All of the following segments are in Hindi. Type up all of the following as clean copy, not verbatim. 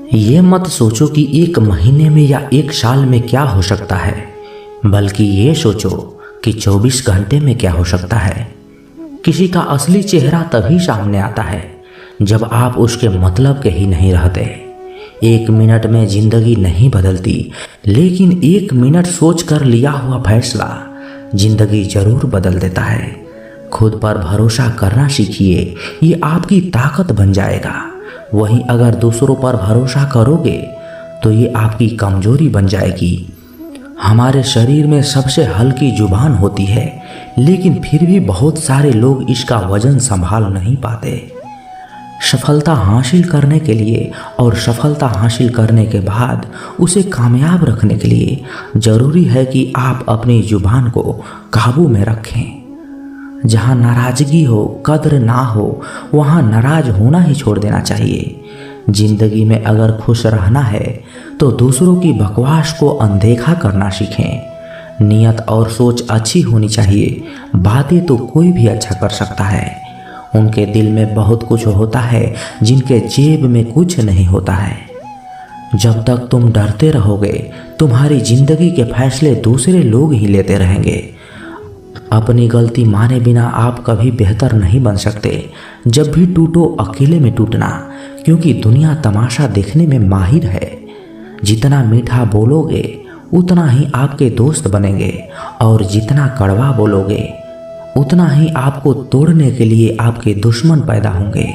ये मत सोचो कि एक महीने में या एक साल में क्या हो सकता है, बल्कि ये सोचो कि 24 घंटे में क्या हो सकता है। किसी का असली चेहरा तभी सामने आता है जब आप उसके मतलब के ही नहीं रहते। 1 मिनट में जिंदगी नहीं बदलती, लेकिन 1 मिनट सोच कर लिया हुआ फैसला जिंदगी जरूर बदल देता है। खुद पर भरोसा करना सीखिए, ये आपकी ताकत बन जाएगा। वहीं अगर दूसरों पर भरोसा करोगे तो ये आपकी कमजोरी बन जाएगी। हमारे शरीर में सबसे हल्की जुबान होती है, लेकिन फिर भी बहुत सारे लोग इसका वजन संभाल नहीं पाते। सफलता हासिल करने के लिए और सफलता हासिल करने के बाद उसे कामयाब रखने के लिए जरूरी है कि आप अपनी जुबान को काबू में रखें। जहाँ नाराजगी हो, कद्र ना हो, वहाँ नाराज होना ही छोड़ देना चाहिए। जिंदगी में अगर खुश रहना है तो दूसरों की बकवास को अनदेखा करना सीखें। नियत और सोच अच्छी होनी चाहिए। बातें तो कोई भी अच्छा कर सकता है। उनके दिल में बहुत कुछ होता है जिनके जेब में कुछ नहीं होता है। जब तक तुम डरते रहोगे, तुम्हारी जिंदगी के फैसले दूसरे लोग ही लेते रहेंगे। अपनी गलती माने बिना आप कभी बेहतर नहीं बन सकते। जब भी टूटो, अकेले में टूटना, क्योंकि दुनिया तमाशा देखने में माहिर है। जितना मीठा बोलोगे उतना ही आपके दोस्त बनेंगे, और जितना कड़वा बोलोगे उतना ही आपको तोड़ने के लिए आपके दुश्मन पैदा होंगे।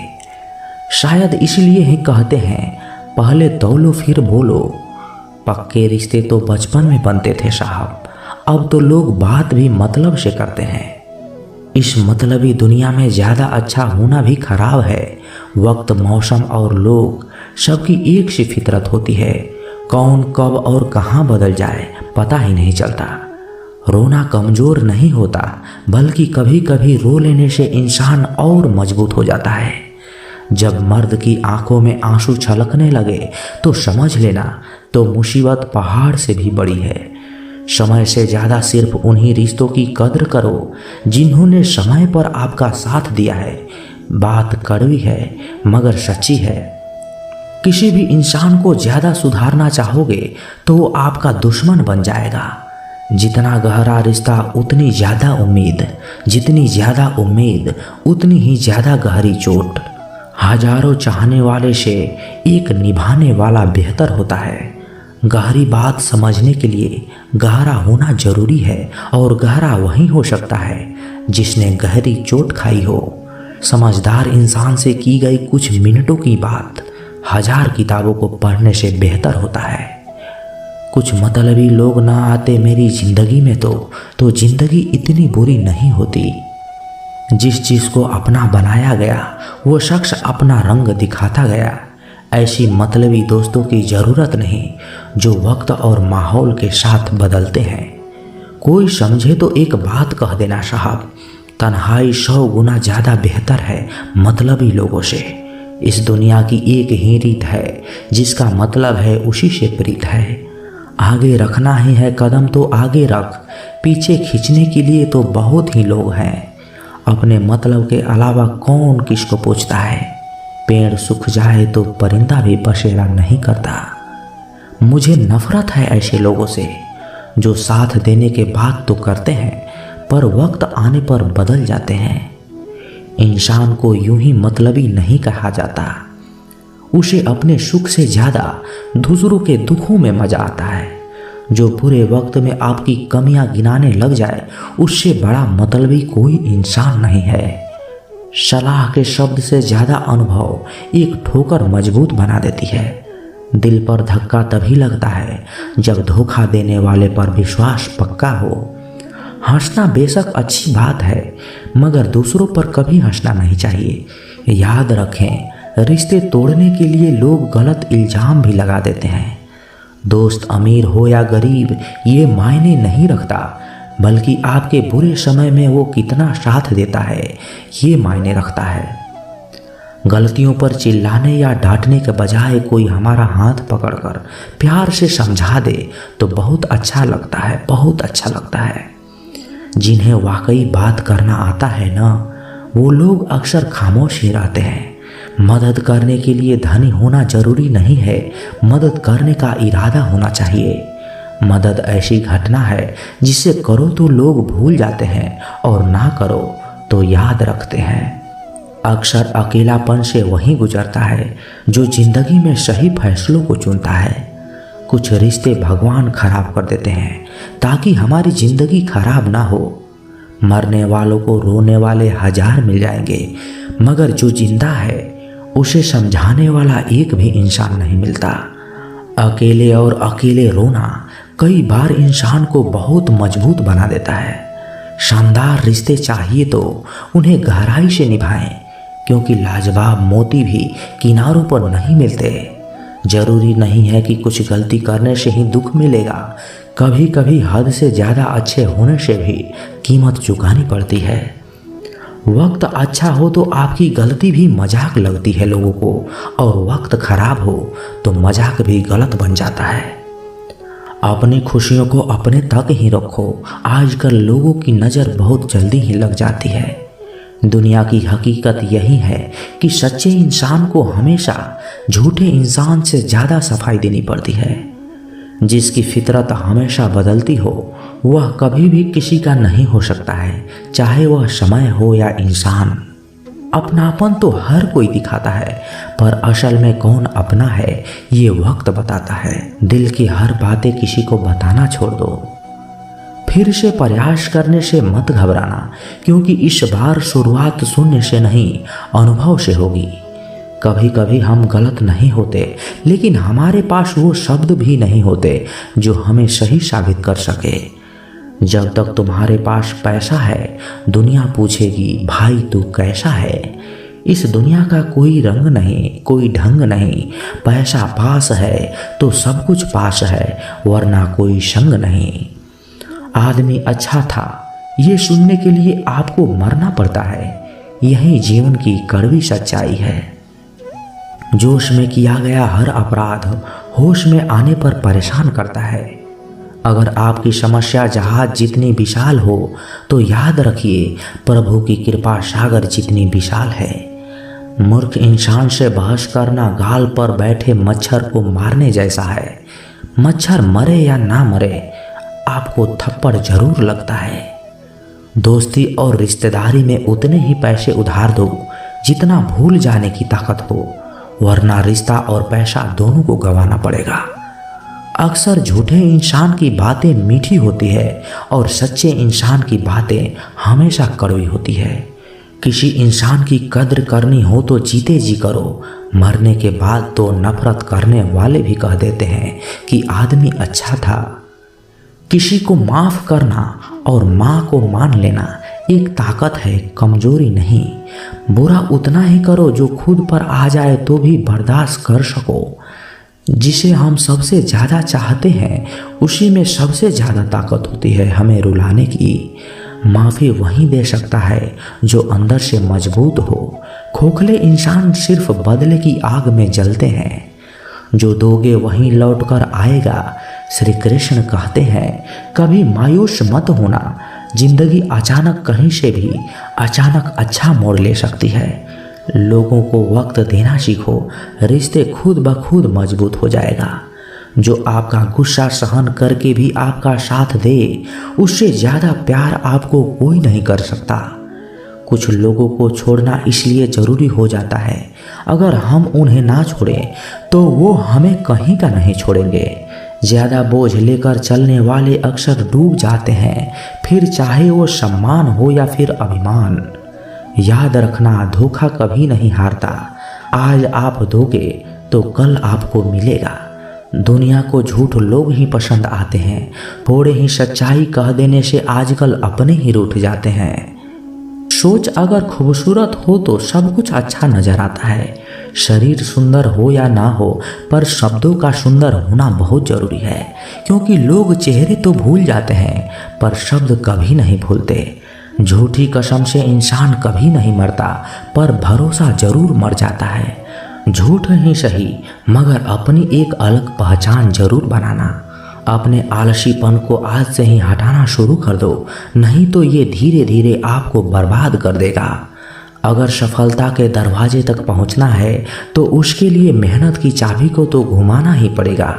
शायद इसलिए ही कहते हैं, पहले तौलो फिर बोलो। पक्के रिश्ते तो बचपन में बनते थे साहब, अब तो लोग बात भी मतलब से करते हैं। इस मतलबी दुनिया में ज़्यादा अच्छा होना भी खराब है। वक्त, मौसम और लोग सबकी एक सी फितरत होती है। कौन कब और कहाँ बदल जाए पता ही नहीं चलता। रोना कमज़ोर नहीं होता, बल्कि कभी कभी रो लेने से इंसान और मजबूत हो जाता है। जब मर्द की आंखों में आंसू छलकने लगे तो समझ लेना तो मुसीबत पहाड़ से भी बड़ी है। समय से ज़्यादा सिर्फ उन्हीं रिश्तों की कद्र करो जिन्होंने समय पर आपका साथ दिया है। बात कड़वी है मगर सच्ची है। किसी भी इंसान को ज़्यादा सुधारना चाहोगे तो वो आपका दुश्मन बन जाएगा। जितना गहरा रिश्ता उतनी ज़्यादा उम्मीद, जितनी ज़्यादा उम्मीद उतनी ही ज़्यादा गहरी चोट। हजारों चाहने वाले से एक निभाने वाला बेहतर होता है। गहरी बात समझने के लिए गहरा होना जरूरी है, और गहरा वही हो सकता है जिसने गहरी चोट खाई हो। समझदार इंसान से की गई कुछ मिनटों की बात 1000 किताबों को पढ़ने से बेहतर होता है। कुछ मतलबी लोग ना आते मेरी जिंदगी में तो जिंदगी इतनी बुरी नहीं होती। जिस चीज़ को अपना बनाया गया वो शख्स अपना रंग दिखाता गया। ऐसी मतलबी दोस्तों की ज़रूरत नहीं जो वक्त और माहौल के साथ बदलते हैं। कोई समझे तो एक बात कह देना साहब, तन्हाई 100 गुना ज़्यादा बेहतर है मतलबी लोगों से। इस दुनिया की एक ही रीत है, जिसका मतलब है उसी से प्रीत है। आगे रखना ही है कदम तो आगे रख, पीछे खींचने के लिए तो बहुत ही लोग हैं। अपने मतलब के अलावा कौन किसको पूछता है। पेड़ सूख जाए तो परिंदा भी बसेरा नहीं करता। मुझे नफरत है ऐसे लोगों से जो साथ देने के बाद तो करते हैं पर वक्त आने पर बदल जाते हैं। इंसान को यूं ही मतलबी नहीं कहा जाता। उसे अपने सुख से ज़्यादा दूसरों के दुखों में मजा आता है। जो बुरे वक्त में आपकी कमियां गिनाने लग जाए उससे बड़ा मतलबी कोई इंसान नहीं है। सलाह के शब्द से ज़्यादा अनुभव एक ठोकर मजबूत बना देती है। दिल पर धक्का तभी लगता है जब धोखा देने वाले पर विश्वास पक्का हो। हंसना बेशक अच्छी बात है, मगर दूसरों पर कभी हंसना नहीं चाहिए। याद रखें, रिश्ते तोड़ने के लिए लोग गलत इल्ज़ाम भी लगा देते हैं। दोस्त अमीर हो या गरीब ये मायने नहीं रखता, बल्कि आपके बुरे समय में वो कितना साथ देता है ये मायने रखता है। गलतियों पर चिल्लाने या डांटने के बजाय कोई हमारा हाथ पकड़कर प्यार से समझा दे तो बहुत अच्छा लगता है, बहुत अच्छा लगता है। जिन्हें वाकई बात करना आता है ना, वो लोग अक्सर खामोश ही रहते हैं, मदद करने के लिए धनी होना जरूरी नहीं है, मदद करने का इरादा होना चाहिए। मदद ऐसी घटना है जिसे करो तो लोग भूल जाते हैं और ना करो तो याद रखते हैं। अक्सर अकेलापन से वही गुजरता है जो जिंदगी में सही फैसलों को चुनता है। कुछ रिश्ते भगवान खराब कर देते हैं ताकि हमारी जिंदगी खराब ना हो। मरने वालों को रोने वाले हजार मिल जाएंगे, मगर जो जिंदा है उसे समझाने वाला एक भी इंसान नहीं मिलता। अकेले और अकेले रोना कई बार इंसान को बहुत मजबूत बना देता है। शानदार रिश्ते चाहिए तो उन्हें गहराई से निभाएं, क्योंकि लाजवाब मोती भी किनारों पर नहीं मिलते। जरूरी नहीं है कि कुछ गलती करने से ही दुख मिलेगा, कभी कभी हद से ज़्यादा अच्छे होने से भी कीमत चुकानी पड़ती है। वक्त अच्छा हो तो आपकी गलती भी मजाक लगती है लोगों को, और वक्त खराब हो तो मजाक भी गलत बन जाता है। अपनी खुशियों को अपने तक ही रखो। आजकल लोगों की नज़र बहुत जल्दी ही लग जाती है। दुनिया की हकीकत यही है कि सच्चे इंसान को हमेशा झूठे इंसान से ज़्यादा सफाई देनी पड़ती है। जिसकी फितरत हमेशा बदलती हो वह कभी भी किसी का नहीं हो सकता है, चाहे वह समय हो या इंसान। अपनापन तो हर कोई दिखाता है, पर असल में कौन अपना है ये वक्त बताता है। दिल की हर बातें किसी को बताना छोड़ दो। फिर से प्रयास करने से मत घबराना, क्योंकि इस बार शुरुआत शून्य से नहीं अनुभव से होगी। कभी कभी हम गलत नहीं होते, लेकिन हमारे पास वो शब्द भी नहीं होते जो हमें सही साबित कर सके। जब तक तुम्हारे पास पैसा है दुनिया पूछेगी भाई तू कैसा है। इस दुनिया का कोई रंग नहीं, कोई ढंग नहीं। पैसा पास है तो सब कुछ पास है, वरना कोई संग नहीं। आदमी अच्छा था ये सुनने के लिए आपको मरना पड़ता है। यही जीवन की कड़वी सच्चाई है। जोश में किया गया हर अपराध होश में आने पर परेशान करता है। अगर आपकी समस्या जहाज जितनी विशाल हो तो याद रखिए प्रभु की कृपा सागर जितनी विशाल है। मूर्ख इंसान से बहस करना गाल पर बैठे मच्छर को मारने जैसा है। मच्छर मरे या ना मरे आपको थप्पड़ जरूर लगता है। दोस्ती और रिश्तेदारी में उतने ही पैसे उधार दो जितना भूल जाने की ताकत हो, वरना रिश्ता और पैसा दोनों को गंवाना पड़ेगा। अक्सर झूठे इंसान की बातें मीठी होती है और सच्चे इंसान की बातें हमेशा कड़वी होती है। किसी इंसान की कद्र करनी हो तो जीते जी करो, मरने के बाद तो नफरत करने वाले भी कह देते हैं कि आदमी अच्छा था। किसी को माफ़ करना और माँ को मान लेना एक ताकत है, कमजोरी नहीं। बुरा उतना ही करो जो खुद पर आ जाए तो भी बर्दाश्त कर सको। जिसे हम सबसे ज़्यादा चाहते हैं उसी में सबसे ज़्यादा ताकत होती है हमें रुलाने की। माफ़ी वही दे सकता है जो अंदर से मजबूत हो। खोखले इंसान सिर्फ बदले की आग में जलते हैं। जो दोगे वहीं लौट कर आएगा। श्री कृष्ण कहते हैं कभी मायूस मत होना, जिंदगी अचानक कहीं से भी अचानक अच्छा मोड़ ले सकती है। लोगों को वक्त देना सीखो, रिश्ते खुद ब खुद मजबूत हो जाएगा। जो आपका गुस्सा सहन करके भी आपका साथ दे उससे ज़्यादा प्यार आपको कोई नहीं कर सकता। कुछ लोगों को छोड़ना इसलिए ज़रूरी हो जाता है, अगर हम उन्हें ना छोड़ें तो वो हमें कहीं का नहीं छोड़ेंगे। ज़्यादा बोझ लेकर चलने वाले अक्सर डूब जाते हैं, फिर चाहे वो सम्मान हो या फिर अभिमान। याद रखना धोखा कभी नहीं हारता। आज आप दोगे तो कल आपको मिलेगा। दुनिया को झूठ लोग ही पसंद आते हैं, थोड़े ही सच्चाई कह देने से आजकल अपने ही रूठ जाते हैं। सोच अगर खूबसूरत हो तो सब कुछ अच्छा नजर आता है। शरीर सुंदर हो या ना हो, पर शब्दों का सुंदर होना बहुत जरूरी है, क्योंकि लोग चेहरे तो भूल जाते हैं पर शब्द कभी नहीं भूलते। झूठी कसम से इंसान कभी नहीं मरता, पर भरोसा जरूर मर जाता है। झूठ ही सही, मगर अपनी एक अलग पहचान जरूर बनाना। अपने आलसीपन को आज से ही हटाना शुरू कर दो, नहीं तो ये धीरे धीरे आपको बर्बाद कर देगा। अगर सफलता के दरवाजे तक पहुंचना है तो उसके लिए मेहनत की चाबी को तो घुमाना ही पड़ेगा।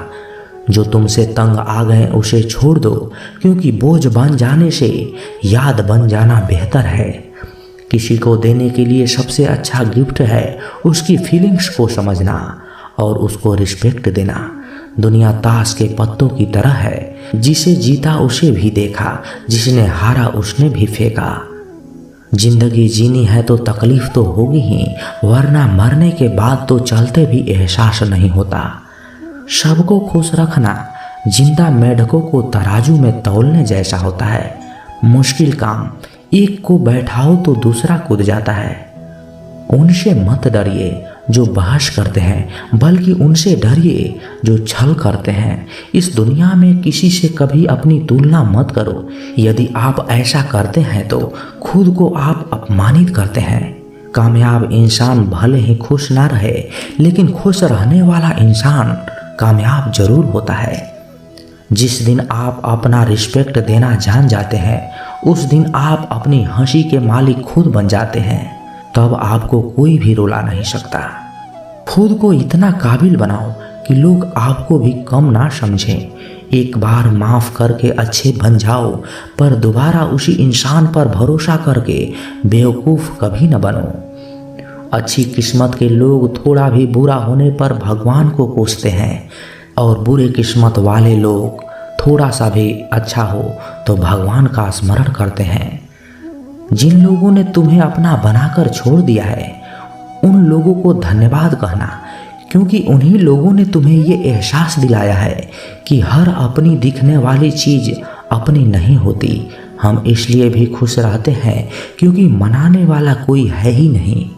जो तुमसे तंग आ गए उसे छोड़ दो, क्योंकि बोझ बन जाने से याद बन जाना बेहतर है। किसी को देने के लिए सबसे अच्छा गिफ्ट है उसकी फीलिंग्स को समझना और उसको रिस्पेक्ट देना। दुनिया ताश के पत्तों की तरह है, जिसे जीता उसे भी देखा, जिसने हारा उसने भी फेंका। जिंदगी जीनी है तो तकलीफ तो होगी ही, वरना मरने के बाद तो चलते भी एहसास नहीं होता। सबको खुश रखना जिंदा मेढकों को तराजू में तौलने जैसा होता है। मुश्किल काम, एक को बैठाओ तो दूसरा कूद जाता है। उनसे मत डरिए जो बहस करते हैं, बल्कि उनसे डरिए जो छल करते हैं। इस दुनिया में किसी से कभी अपनी तुलना मत करो। यदि आप ऐसा करते हैं तो खुद को आप अपमानित करते हैं। कामयाब इंसान भले ही खुश ना रहे, लेकिन खुश रहने वाला इंसान कामयाब जरूर होता है। जिस दिन आप अपना रिस्पेक्ट देना जान जाते हैं, उस दिन आप अपनी हंसी के मालिक खुद बन जाते हैं। तब आपको कोई भी रुला नहीं सकता। खुद को इतना काबिल बनाओ कि लोग आपको भी कम ना समझें। एक बार माफ़ करके अच्छे बन जाओ, पर दोबारा उसी इंसान पर भरोसा करके बेवकूफ़ कभी न बनो। अच्छी किस्मत के लोग थोड़ा भी बुरा होने पर भगवान को कोसते हैं, और बुरे किस्मत वाले लोग थोड़ा सा भी अच्छा हो तो भगवान का स्मरण करते हैं। जिन लोगों ने तुम्हें अपना बनाकर छोड़ दिया है, उन लोगों को धन्यवाद कहना, क्योंकि उन्हीं लोगों ने तुम्हें ये एहसास दिलाया है कि हर अपनी दिखने वाली चीज़ अपनी नहीं होती। हम इसलिए भी खुश रहते हैं क्योंकि मनाने वाला कोई है ही नहीं।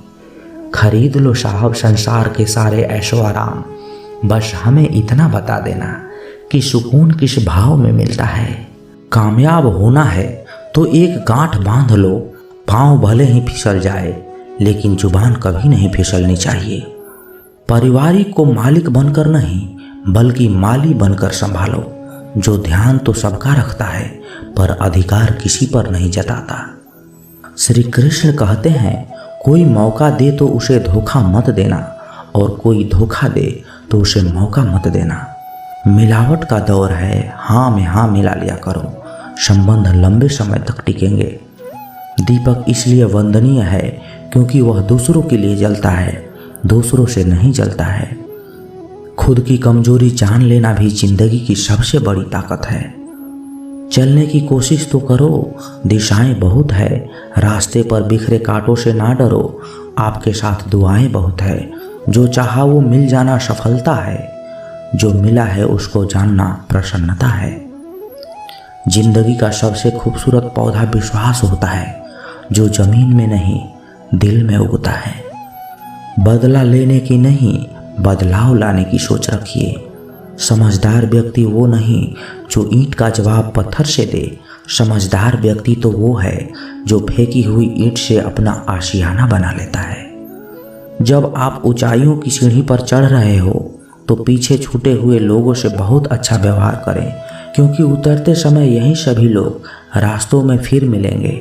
खरीद लो साहब संसार के सारे ऐशो आराम, बस हमें इतना बता देना कि सुकून किस भाव में मिलता है। कामयाब होना है तो एक गांठ बांध लो, पाँव भले ही फिसल जाए, लेकिन जुबान कभी नहीं फिसलनी चाहिए। पारिवारिक को मालिक बनकर नहीं, बल्कि माली बनकर संभालो। जो ध्यान तो सबका रखता है, पर अधिकार किसी पर नहीं जताता। श्री कृष्ण कहते हैं, कोई मौका दे तो उसे धोखा मत देना, और कोई धोखा दे तो उसे मौका मत देना। मिलावट का दौर है, हाँ में हाँ मिला लिया करो, संबंध लंबे समय तक टिकेंगे। दीपक इसलिए वंदनीय है क्योंकि वह दूसरों के लिए जलता है, दूसरों से नहीं जलता है। खुद की कमजोरी जान लेना भी जिंदगी की सबसे बड़ी ताकत है। चलने की कोशिश तो करो, दिशाएं बहुत है, रास्ते पर बिखरे कांटों से ना डरो, आपके साथ दुआएं बहुत है। जो चाहा वो मिल जाना सफलता है, जो मिला है उसको जानना प्रसन्नता है। जिंदगी का सबसे खूबसूरत पौधा विश्वास होता है, जो जमीन में नहीं दिल में उगता है। बदला लेने की नहीं, बदलाव लाने की सोच रखिए। समझदार व्यक्ति वो नहीं जो ईंट का जवाब पत्थर से दे, समझदार व्यक्ति तो वो है जो फेंकी हुई ईंट से अपना आशियाना बना लेता है। जब आप ऊंचाइयों की सीढ़ी पर चढ़ रहे हो तो पीछे छूटे हुए लोगों से बहुत अच्छा व्यवहार करें, क्योंकि उतरते समय यही सभी लोग रास्तों में फिर मिलेंगे।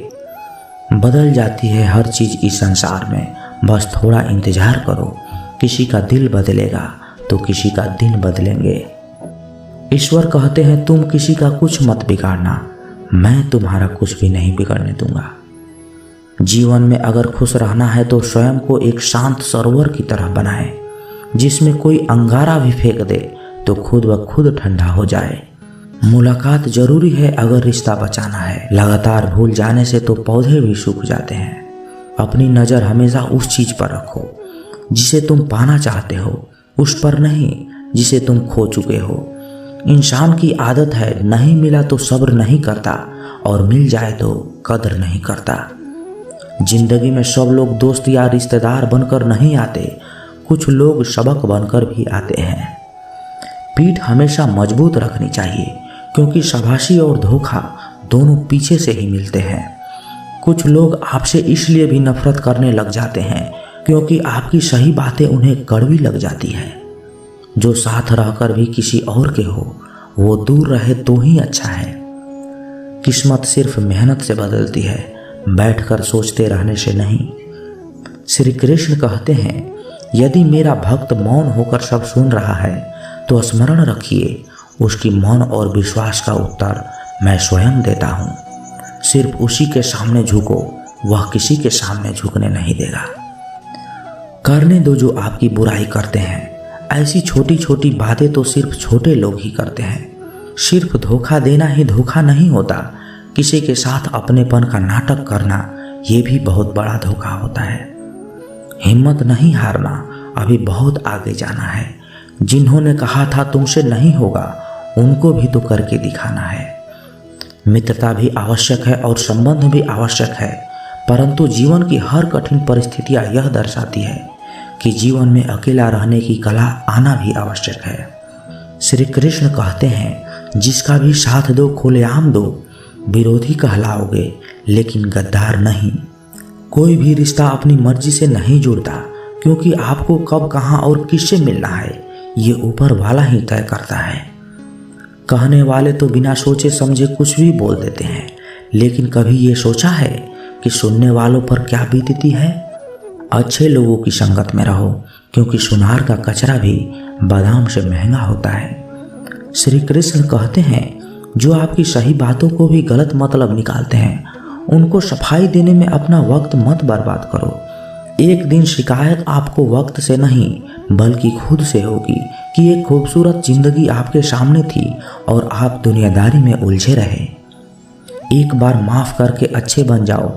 बदल जाती है हर चीज़ इस संसार में, बस थोड़ा इंतजार करो। किसी का दिल बदलेगा तो किसी का दिन बदलेंगे। ईश्वर कहते हैं, तुम किसी का कुछ मत बिगाड़ना, मैं तुम्हारा कुछ भी नहीं बिगड़ने दूंगा। जीवन में अगर खुश रहना है तो स्वयं को एक शांत सरोवर की तरह बनाएं, जिसमें कोई अंगारा भी फेंक दे तो खुद ब खुद ठंडा हो जाए। मुलाकात जरूरी है अगर रिश्ता बचाना है, लगातार भूल जाने से तो पौधे भी सूख जाते हैं। अपनी नज़र हमेशा उस चीज़ पर रखो जिसे तुम पाना चाहते हो, उस पर नहीं जिसे तुम खो चुके हो। इंसान की आदत है, नहीं मिला तो सब्र नहीं करता, और मिल जाए तो कदर नहीं करता। जिंदगी में सब लोग दोस्त या रिश्तेदार बनकर नहीं आते, कुछ लोग सबक बनकर भी आते हैं। पीठ हमेशा मजबूत रखनी चाहिए, क्योंकि शाबाशी और धोखा दोनों पीछे से ही मिलते हैं। कुछ लोग आपसे इसलिए भी नफरत करने लग जाते हैं क्योंकि आपकी सही बातें उन्हें कड़वी लग जाती है। जो साथ रहकर भी किसी और के हो, वो दूर रहे तो ही अच्छा है। किस्मत सिर्फ मेहनत से बदलती है, बैठकर सोचते रहने से नहीं। श्री कृष्ण कहते हैं, यदि मेरा भक्त मौन होकर सब सुन रहा है तो स्मरण रखिए, उसकी मौन और विश्वास का उत्तर मैं स्वयं देता हूँ। सिर्फ उसी के सामने झुको, वह किसी के सामने झुकने नहीं देगा। करने दो जो आपकी बुराई करते हैं। ऐसी छोटी छोटी बातें तो सिर्फ छोटे लोग ही करते हैं। सिर्फ धोखा देना ही धोखा नहीं होता, किसी के साथ अपनेपन का नाटक करना ये भी बहुत बड़ा धोखा होता है। हिम्मत नहीं हारना, अभी बहुत आगे जाना है। जिन्होंने कहा था तुमसे नहीं होगा, उनको भी तो करके दिखाना है। मित्रता भी आवश्यक है और संबंध भी आवश्यक है, परंतु जीवन की हर कठिन परिस्थितियां यह दर्शाती है कि जीवन में अकेला रहने की कला आना भी आवश्यक है। श्री कृष्ण कहते हैं, जिसका भी साथ दो खुलेआम दो, विरोधी कहलाओगे लेकिन गद्दार नहीं। कोई भी रिश्ता अपनी मर्जी से नहीं जुड़ता, क्योंकि आपको कब कहाँ और किससे मिलना है ये ऊपर वाला ही तय करता है। कहने वाले तो बिना सोचे समझे कुछ भी बोल देते हैं, लेकिन कभी ये सोचा है कि सुनने वालों पर क्या बीतती है। अच्छे लोगों की संगत में रहो, क्योंकि सुनार का कचरा भी बादाम से महंगा होता है। श्री कृष्ण कहते हैं, जो आपकी सही बातों को भी गलत मतलब निकालते हैं, उनको सफाई देने में अपना वक्त मत बर्बाद करो। एक दिन शिकायत आपको वक्त से नहीं बल्कि खुद से होगी कि एक खूबसूरत जिंदगी आपके सामने थी और आप दुनियादारी में उलझे रहे। एक बार माफ करके अच्छे बन जाओ,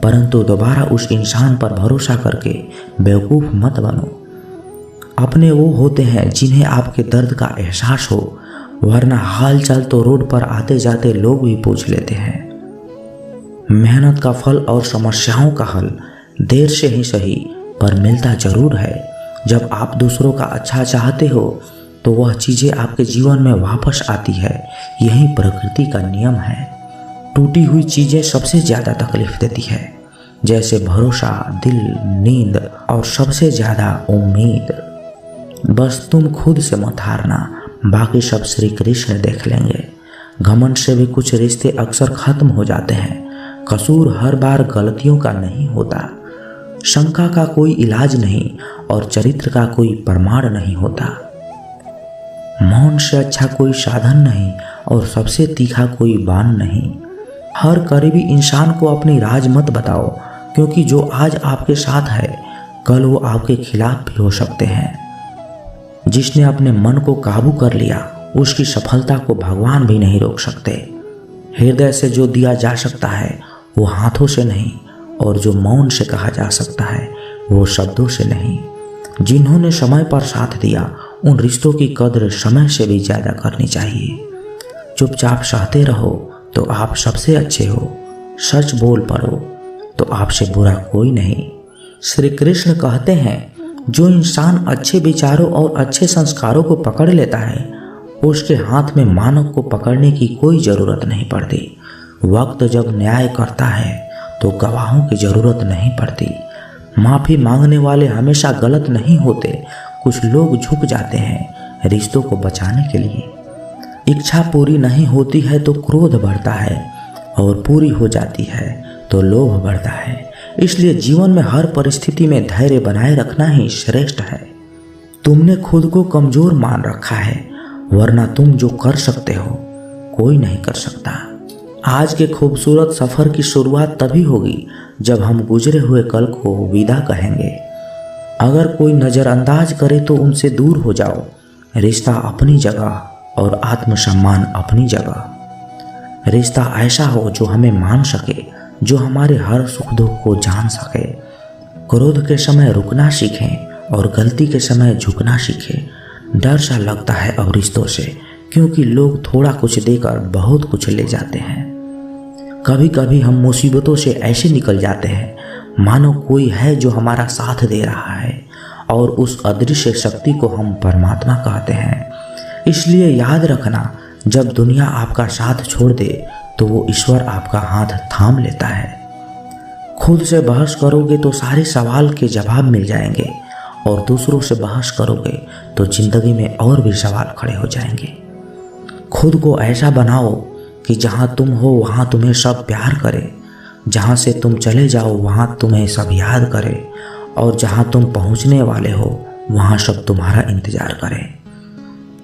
परंतु दोबारा उस इंसान पर भरोसा करके बेवकूफ मत बनो। अपने वो होते हैं जिन्हें आपके दर्द का एहसास हो, वरना हाल चाल तो रोड पर आते जाते लोग भी पूछ लेते हैं। मेहनत का फल और समस्याओं का हल देर से ही सही पर मिलता जरूर है। जब आप दूसरों का अच्छा चाहते हो तो वह चीज़ें आपके जीवन में वापस आती है। यही प्रकृति का नियम है। टूटी हुई चीज़ें सबसे ज़्यादा तकलीफ देती है, जैसे भरोसा, दिल, नींद और सबसे ज़्यादा उम्मीद। बस तुम खुद से मत हारना, बाकी सब श्री कृष्ण देख लेंगे। घमंड से भी कुछ रिश्ते अक्सर खत्म हो जाते हैं। कसूर हर बार गलतियों का नहीं होता। शंका का कोई इलाज नहीं और चरित्र का कोई प्रमाण नहीं होता। मौन से अच्छा कोई साधन नहीं और सबसे तीखा कोई बाण नहीं। हर करीबी इंसान को अपनी राज मत बताओ, क्योंकि जो आज आपके साथ है कल वो आपके खिलाफ भी हो सकते हैं। जिसने अपने मन को काबू कर लिया उसकी सफलता को भगवान भी नहीं रोक सकते। हृदय से जो दिया जा सकता है वो हाथों से नहीं, और जो मौन से कहा जा सकता है वो शब्दों से नहीं। जिन्होंने समय पर साथ दिया उन रिश्तों की कद्र समय से भी ज़्यादा करनी चाहिए। चुपचाप सहते रहो तो आप सबसे अच्छे हो। सच बोल पड़ो तो आपसे बुरा कोई नहीं। श्री कृष्ण कहते हैं, जो इंसान अच्छे विचारों और अच्छे संस्कारों को पकड़ लेता है उसके हाथ में मानव को पकड़ने की कोई ज़रूरत नहीं पड़ती। वक्त जब न्याय करता है तो गवाहों की ज़रूरत नहीं पड़ती। माफ़ी मांगने वाले हमेशा गलत नहीं होते। कुछ लोग झुक जाते हैं रिश्तों को बचाने के लिए। इच्छा पूरी नहीं होती है तो क्रोध बढ़ता है, और पूरी हो जाती है तो लोभ बढ़ता है। इसलिए जीवन में हर परिस्थिति में धैर्य बनाए रखना ही श्रेष्ठ है। तुमने खुद को कमज़ोर मान रखा है, वरना तुम जो कर सकते हो कोई नहीं कर सकता। आज के खूबसूरत सफ़र की शुरुआत तभी होगी जब हम गुजरे हुए कल को विदा कहेंगे। अगर कोई नज़रअंदाज करे तो उनसे दूर हो जाओ। रिश्ता अपनी जगह और आत्मसम्मान अपनी जगह। रिश्ता ऐसा हो जो हमें मान सके, जो हमारे हर सुख दुख को जान सके। क्रोध के समय रुकना सीखें और गलती के समय झुकना सीखें। डर सा लगता है अब रिश्तों से, क्योंकि लोग थोड़ा कुछ देकर बहुत कुछ ले जाते हैं। कभी कभी हम मुसीबतों से ऐसे निकल जाते हैं मानो कोई है जो हमारा साथ दे रहा है, और उस अदृश्य शक्ति को हम परमात्मा कहते हैं। इसलिए याद रखना, जब दुनिया आपका साथ छोड़ दे तो वो ईश्वर आपका हाथ थाम लेता है। खुद से बहस करोगे तो सारे सवाल के जवाब मिल जाएंगे, और दूसरों से बहस करोगे तो जिंदगी में और भी सवाल खड़े हो जाएंगे। खुद को ऐसा बनाओ कि जहाँ तुम हो वहाँ तुम्हें सब प्यार करे, जहाँ से तुम चले जाओ वहाँ तुम्हें सब याद करे, और जहां तुम पहुंचने वाले हो वहां सब तुम्हारा इंतजार करें।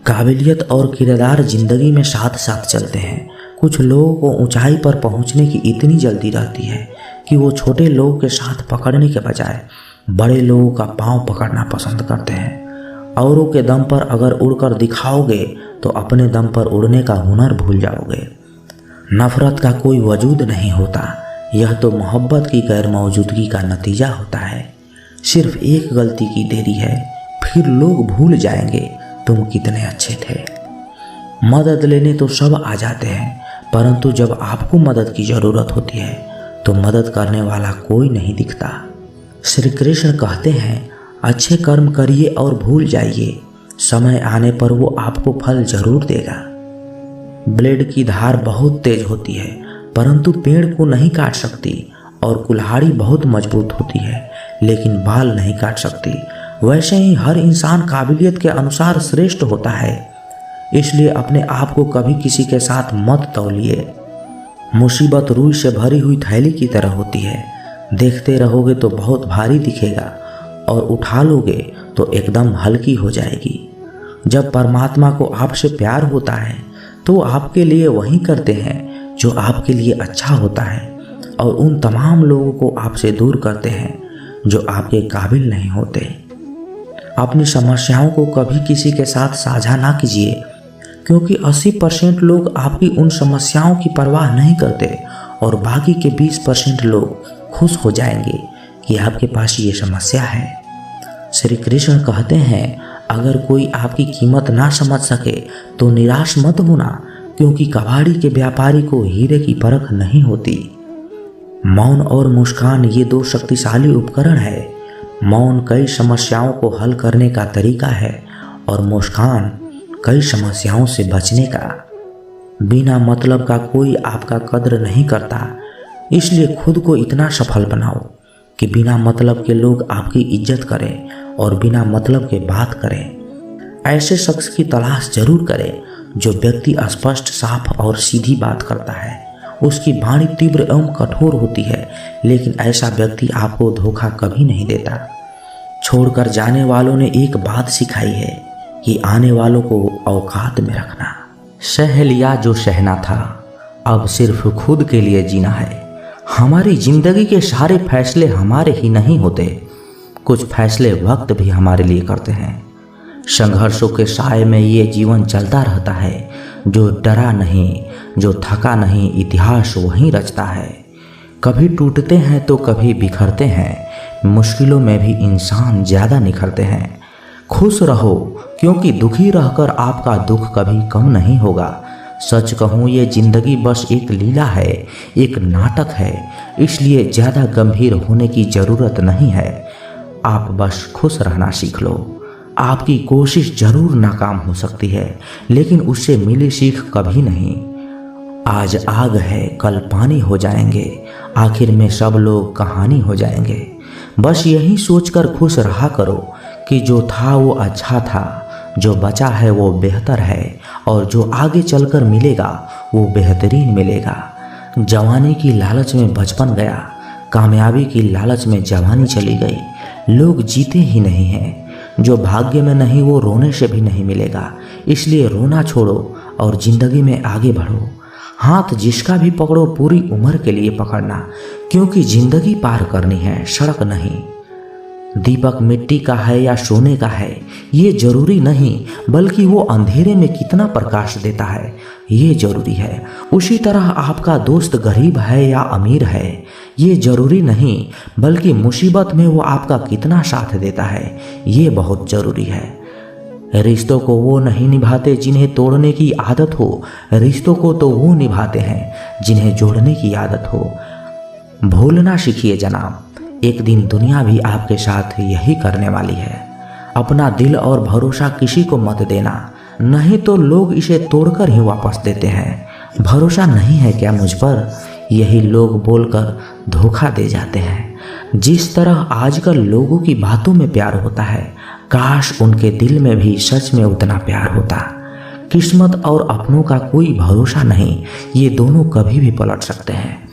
काबिलियत और किरदार जिंदगी में साथ साथ चलते हैं। कुछ लोगों को ऊंचाई पर पहुंचने की इतनी जल्दी रहती है कि वो छोटे लोगों के साथ पकड़ने के बजाय बड़े लोगों का पांव पकड़ना पसंद करते हैं। औरों के दम पर अगर उड़कर दिखाओगे तो अपने दम पर उड़ने का हुनर भूल जाओगे। नफरत का कोई वजूद नहीं होता, यह तो मोहब्बत की गैर मौजूदगी का नतीजा होता है। सिर्फ एक गलती की देरी है, फिर लोग भूल जाएंगे तुम कितने अच्छे थे। मदद लेने तो सब आ जाते हैं, परंतु जब आपको मदद की ज़रूरत होती है तो मदद करने वाला कोई नहीं दिखता। श्री कृष्ण कहते हैं, अच्छे कर्म करिए और भूल जाइए, समय आने पर वो आपको फल जरूर देगा। ब्लेड की धार बहुत तेज होती है परंतु पेड़ को नहीं काट सकती, और कुल्हाड़ी बहुत मजबूत होती है लेकिन बाल नहीं काट सकती। वैसे ही हर इंसान काबिलियत के अनुसार श्रेष्ठ होता है, इसलिए अपने आप को कभी किसी के साथ मत तौलिए। मुसीबत रुई से भरी हुई थैली की तरह होती है, देखते रहोगे तो बहुत भारी दिखेगा और उठा लोगे तो एकदम हल्की हो जाएगी। जब परमात्मा को आपसे प्यार होता है तो आपके लिए वही करते हैं जो आपके लिए अच्छा होता है, और उन तमाम लोगों को आपसे दूर करते हैं जो आपके काबिल नहीं होते। अपनी समस्याओं को कभी किसी के साथ साझा ना कीजिए, क्योंकि 80% लोग आपकी उन समस्याओं की परवाह नहीं करते और बाकी के 20% लोग खुश हो जाएंगे कि आपके पास ये समस्या है। श्री कृष्ण कहते हैं, अगर कोई आपकी कीमत ना समझ सके तो निराश मत होना, क्योंकि कबाड़ी के व्यापारी को हीरे की परख नहीं होती। मौन और मुस्कान ये दो शक्तिशाली उपकरण है। मौन कई समस्याओं को हल करने का तरीका है और मुस्कान कई समस्याओं से बचने का। बिना मतलब का कोई आपका कद्र नहीं करता, इसलिए खुद को इतना सफल बनाओ कि बिना मतलब के लोग आपकी इज्जत करें और बिना मतलब के बात करें। ऐसे शख्स की तलाश जरूर करें जो व्यक्ति स्पष्ट, साफ और सीधी बात करता है। उसकी वाणी तीव्र एवं कठोर होती है, लेकिन ऐसा व्यक्ति आपको धोखा कभी नहीं देता। छोड़कर जाने वालों ने एक बात सिखाई है कि आने वालों को औकात में रखना। सह लिया जो सहना था, अब सिर्फ खुद के लिए जीना है। हमारी जिंदगी के सारे फैसले हमारे ही नहीं होते, कुछ फैसले वक्त भी हमारे लिए करते हैं। संघर्षों के साए में ये जीवन चलता रहता है। जो डरा नहीं, जो थका नहीं, इतिहास वहीं रचता है। कभी टूटते हैं तो कभी बिखरते हैं, मुश्किलों में भी इंसान ज़्यादा निखरते हैं। खुश रहो, क्योंकि दुखी रहकर आपका दुख कभी कम नहीं होगा। सच कहूँ, ये जिंदगी बस एक लीला है, एक नाटक है, इसलिए ज़्यादा गंभीर होने की ज़रूरत नहीं है। आप बस खुश रहना सीख लो। आपकी कोशिश जरूर नाकाम हो सकती है, लेकिन उससे मिली सीख कभी नहीं। आज आग है, कल पानी हो जाएंगे, आखिर में सब लोग कहानी हो जाएंगे। बस यही सोचकर खुश रहा करो कि जो था वो अच्छा था, जो बचा है वो बेहतर है, और जो आगे चलकर मिलेगा वो बेहतरीन मिलेगा। जवानी की लालच में बचपन गया, कामयाबी की लालच में जवानी चली गई। लोग जीते ही नहीं हैं। जो भाग्य में नहीं वो रोने से भी नहीं मिलेगा, इसलिए रोना छोड़ो और जिंदगी में आगे बढ़ो। हाथ जिसका भी पकड़ो पूरी उम्र के लिए पकड़ना, क्योंकि जिंदगी पार करनी है, सड़क नहीं। दीपक मिट्टी का है या सोने का है ये जरूरी नहीं, बल्कि वो अंधेरे में कितना प्रकाश देता है ये जरूरी है। उसी तरह आपका दोस्त गरीब है या अमीर है ये जरूरी नहीं, बल्कि मुसीबत में वो आपका कितना साथ देता है ये बहुत जरूरी है। रिश्तों को वो नहीं निभाते जिन्हें तोड़ने की आदत हो, रिश्तों को तो वो निभाते हैं जिन्हें जोड़ने की आदत हो। भूलना सीखिए जनाब, एक दिन दुनिया भी आपके साथ यही करने वाली है। अपना दिल और भरोसा किसी को मत देना, नहीं तो लोग इसे तोड़कर ही वापस देते हैं। भरोसा नहीं है क्या मुझ पर, यही लोग बोलकर धोखा दे जाते हैं। जिस तरह आजकल लोगों की बातों में प्यार होता है, काश उनके दिल में भी सच में उतना प्यार होता। किस्मत और अपनों का कोई भरोसा नहीं, ये दोनों कभी भी पलट सकते हैं।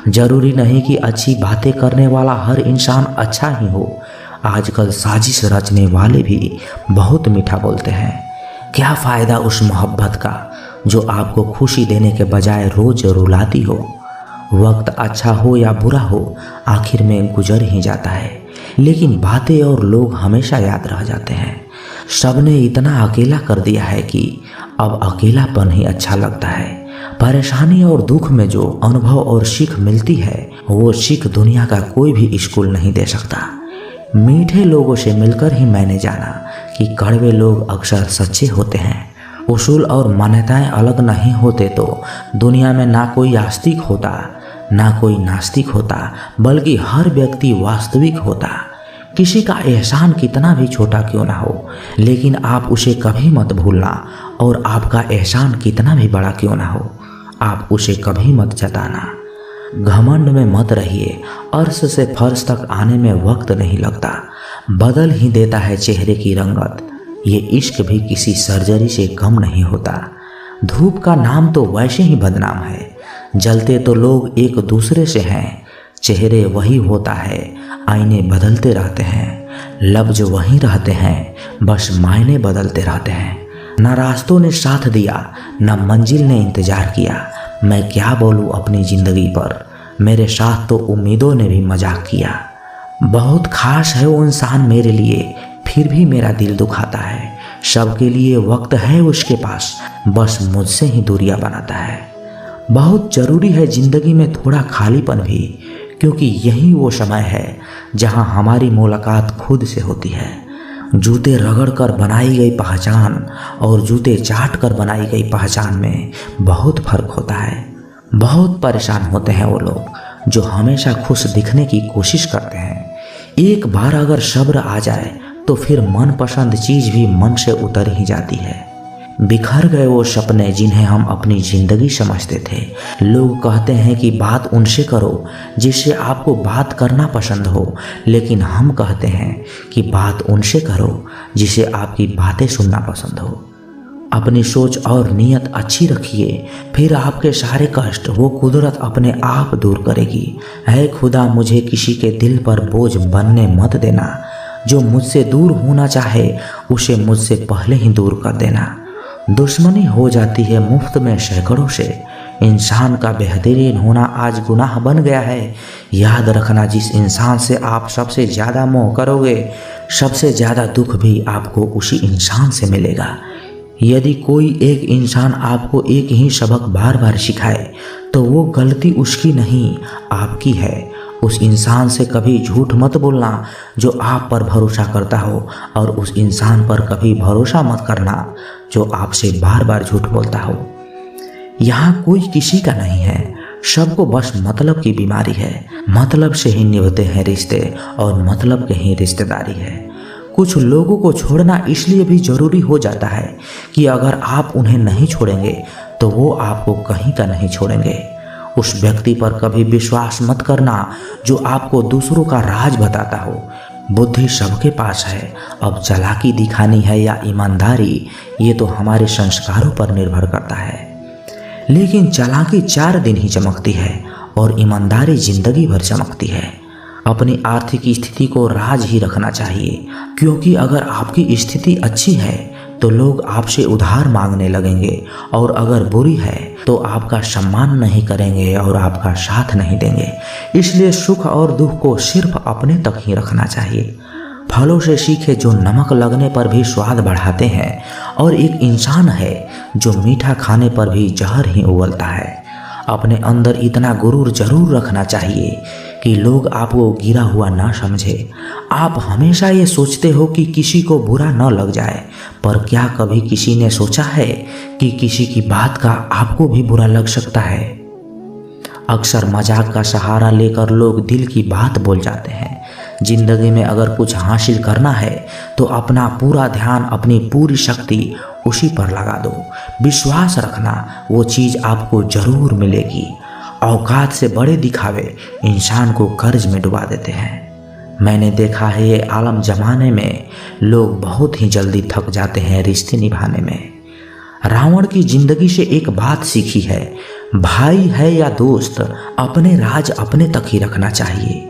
जरूरी नहीं कि अच्छी बातें करने वाला हर इंसान अच्छा ही हो, आजकल साजिश रचने वाले भी बहुत मीठा बोलते हैं। क्या फ़ायदा उस मोहब्बत का जो आपको खुशी देने के बजाय रोज रुलाती हो। वक्त अच्छा हो या बुरा हो, आखिर में गुजर ही जाता है, लेकिन बातें और लोग हमेशा याद रह जाते हैं। सबने इतना अकेला कर दिया है कि अब अकेलापन ही अच्छा लगता है। परेशानी और दुख में जो अनुभव और सीख मिलती है, वो सीख दुनिया का कोई भी स्कूल नहीं दे सकता। मीठे लोगों से मिलकर ही मैंने जाना कि कड़वे लोग अक्सर सच्चे होते हैं। उसूल और मान्यताएं अलग नहीं होते तो दुनिया में ना कोई आस्तिक होता, ना कोई नास्तिक होता, बल्कि हर व्यक्ति वास्तविक होता। किसी का एहसान कितना भी छोटा क्यों ना हो, लेकिन आप उसे कभी मत भूलना, और आपका एहसान कितना भी बड़ा क्यों ना हो, आप उसे कभी मत जताना। घमंड में मत रहिए, अर्श से फर्श तक आने में वक्त नहीं लगता, बदल ही देता है चेहरे की रंगत। ये इश्क भी किसी सर्जरी से कम नहीं होता। धूप का नाम तो वैसे ही बदनाम है, जलते तो लोग एक दूसरे से हैं। चेहरे वही होता है, आईने बदलते रहते हैं। लफ्ज वही रहते हैं, बस मायने बदलते रहते हैं। न रास्तों ने साथ दिया, न मंजिल ने इंतजार किया। मैं क्या बोलूँ अपनी ज़िंदगी पर, मेरे साथ तो उम्मीदों ने भी मजाक किया। बहुत खास है वो इंसान मेरे लिए, फिर भी मेरा दिल दुखाता है। सबके लिए वक्त है उसके पास, बस मुझसे ही दूरियां बनाता है। बहुत ज़रूरी है ज़िंदगी में थोड़ा खालीपन भी, क्योंकि यही वो समय है जहां हमारी मुलाकात खुद से होती है। जूते रगड़ कर बनाई गई पहचान और जूते चाट कर बनाई गई पहचान में बहुत फर्क होता है। बहुत परेशान होते हैं वो लोग जो हमेशा खुश दिखने की कोशिश करते हैं। एक बार अगर सब्र आ जाए तो फिर मनपसंद चीज़ भी मन से उतर ही जाती है। बिखर गए वो सपने जिन्हें हम अपनी ज़िंदगी समझते थे। लोग कहते हैं कि बात उनसे करो जिससे आपको बात करना पसंद हो, लेकिन हम कहते हैं कि बात उनसे करो जिसे आपकी बातें सुनना पसंद हो। अपनी सोच और नीयत अच्छी रखिए, फिर आपके सारे कष्ट वो कुदरत अपने आप दूर करेगी। है खुदा मुझे किसी के दिल पर बोझ बनने मत देना। जो मुझसे दूर होना चाहे उसे मुझसे पहले ही दूर कर देना। दुश्मनी हो जाती है मुफ्त में सैकड़ों से। इंसान का बेहतरीन होना आज गुनाह बन गया है। याद रखना, जिस इंसान से आप सबसे ज़्यादा मोह करोगे, सबसे ज़्यादा दुख भी आपको उसी इंसान से मिलेगा। यदि कोई एक इंसान आपको एक ही सबक बार बार सिखाए तो वो गलती उसकी नहीं, आपकी है। उस इंसान से कभी झूठ मत बोलना जो आप पर भरोसा करता हो, और उस इंसान पर कभी भरोसा मत करना जो आपसे बार बार झूठ बोलता हो। यहाँ कोई किसी का नहीं है, सबको बस मतलब की बीमारी है। मतलब से ही निभते हैं रिश्ते, और मतलब के ही रिश्तेदारी है। कुछ लोगों को छोड़ना इसलिए भी ज़रूरी हो जाता है कि अगर आप उन्हें नहीं छोड़ेंगे तो वो आपको कहीं का नहीं छोड़ेंगे। उस व्यक्ति पर कभी विश्वास मत करना जो आपको दूसरों का राज बताता हो। बुद्धि सबके पास है, अब चालाकी दिखानी है या ईमानदारी, ये तो हमारे संस्कारों पर निर्भर करता है। लेकिन चालाकी 4 दिन ही चमकती है और ईमानदारी जिंदगी भर चमकती है। अपनी आर्थिक स्थिति को राज ही रखना चाहिए, क्योंकि अगर आपकी स्थिति अच्छी है तो लोग आपसे उधार मांगने लगेंगे, और अगर बुरी है तो आपका सम्मान नहीं करेंगे और आपका साथ नहीं देंगे। इसलिए सुख और दुख को सिर्फ अपने तक ही रखना चाहिए। फलों से सीखे जो नमक लगने पर भी स्वाद बढ़ाते हैं, और एक इंसान है जो मीठा खाने पर भी जहर ही उगलता है। अपने अंदर इतना गुरूर जरूर रखना चाहिए कि लोग आपको गिरा हुआ ना समझे। आप हमेशा ये सोचते हो कि किसी को बुरा न लग जाए, पर क्या कभी किसी ने सोचा है कि किसी की बात का आपको भी बुरा लग सकता है? अक्सर मजाक का सहारा लेकर लोग दिल की बात बोल जाते हैं। जिंदगी में अगर कुछ हासिल करना है तो अपना पूरा ध्यान, अपनी पूरी शक्ति उसी पर लगा दो। विश्वास रखना, वो चीज़ आपको ज़रूर मिलेगी। औकात से बड़े दिखावे इंसान को कर्ज में डुबा देते हैं। मैंने देखा है ये आलम ज़माने में लोग बहुत ही जल्दी थक जाते हैं रिश्ते निभाने में। रावण की ज़िंदगी से एक बात सीखी है, भाई है या दोस्त, अपने राज अपने तक ही रखना चाहिए।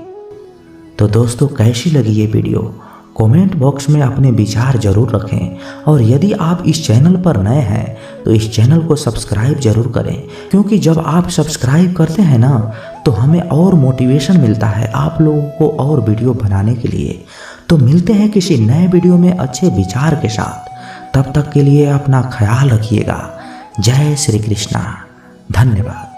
तो दोस्तों, कैसी लगी ये वीडियो? कमेंट बॉक्स में अपने विचार जरूर रखें और यदि आप इस चैनल पर नए हैं तो इस चैनल को सब्सक्राइब जरूर करें, क्योंकि जब आप सब्सक्राइब करते हैं ना तो हमें और मोटिवेशन मिलता है आप लोगों को और वीडियो बनाने के लिए। तो मिलते हैं किसी नए वीडियो में अच्छे विचार के साथ। तब तक के लिए अपना ख्याल रखिएगा। जय श्री कृष्णा। धन्यवाद।